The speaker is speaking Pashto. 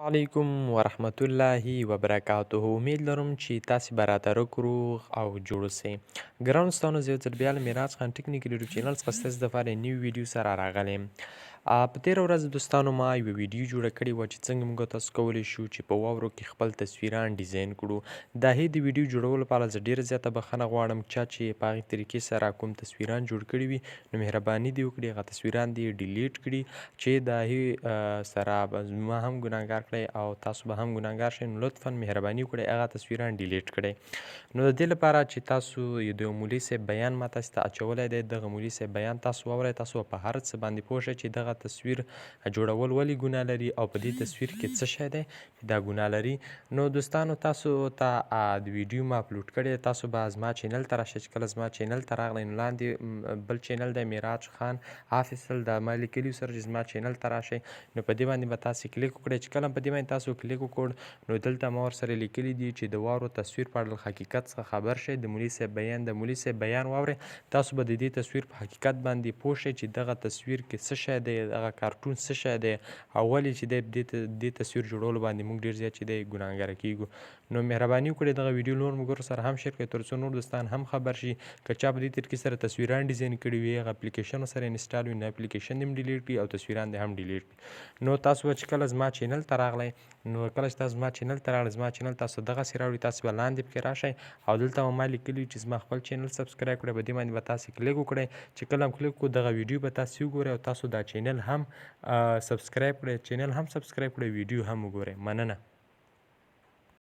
علیکم ورحمت الله وبرکاته. امید لرم چې تاسې به راته روغ او جوړ اوسئ. ګرانو ستانو زه یو ځل بیا له معراج خان ټیکنیکل یوټیوب چینل څخه ستاسو دپاره یو نوي ویډیو سره راغلی یم. په تېره ورځ دوستانو ما یوه ویډیو جوړه کړې وه چې څنګه موږ تاسو کولی شو چې په واورو کې خپل تصویران ډیزاین کړو. د هغې د ویډیو جوړولو لپاره زه ډېره زیاته بښنه غواړم. چا چې په هغې طریقې سره کوم تصویران جوړ کړي وي نو مهرباني دې وکړي هغه تصویران دې ډیلیټ کړي چې د هغې سره به ما هم ګناهګار کړی او تاسو به هم ګناهګار شئ. نو لطفا مهرباني وکړئ هغه تصویران ډیلیټ کړئ. نو د دې لپاره چې تاسو د یو مولوي صاحب بیان ما تاسو ته اچولی دی، دغه مولوي صاحب بیان تاسو واورئ. تاسو په هر څه باندې پوه شئ چې دغه تصویر جوړول ولې ګناه لري او په دې تصویر کې څه شی دی چې دا ګناه لري. نو دوستانو تاسو ته د ویډیو ما اپلوډ کړی، تاسو به زما چینل ته راشئ. چې کله زما چینل ته راغلی نو لاندې بل چینل دی معراج خان آفیسل، دا ما لیکلي سره چې زما چینل ته راشئ. نو په دې باندې به تاسې کلیک وکړئ. چې کله په دې باندې تاسو کلیک وکړ نو دلته ما ورسره لیکلي دي چې د واورو تصویر په اړه حقیقت څخه خبر شئ. د مولوي صاحب بیان واورئ. تاسو به د دې تصویر په حقیقت باندې پوه شئ چې دغه تصویر کې څه شی دی، دغه کارټون څه شی دی او ولې چې دی دې تصویر جوړولو باندې موږ ډېر زیات چې دی ګناهګاره کیږو. نو مهرباني وکړئ دغه ویډیو نور ملګرو سره هم شیر کړئ تر څو نور دوستان هم خبر شي. که چا په دې طریقې سره تصویران ډیزاین کړي وي، هغه اپلیکیشن ورسره انسټال وي، نو اپلیکیشن دې هم ډیلیټ کړي او تصویران دې هم ډیلیټ کړي. نو تاسو به چې کله زما چینل ته راغلی نو کله چې تاسو زما چینل ته راغلی، زما چینل تاسو دغسې راوړي، تاسو به لاندې پکې راشئ او دلته به ما لیکلي چې زما خپل چینل سبسکرایب کړئ. په دې باندې به تاسې کلیک وکړئ. چې کله هم کلیک وکړو دغه ویډیو به تاسې وګورئ او تاسو دا چینل هم سبسکرایب کړئ، ویډیو هم وګورئ. مننه.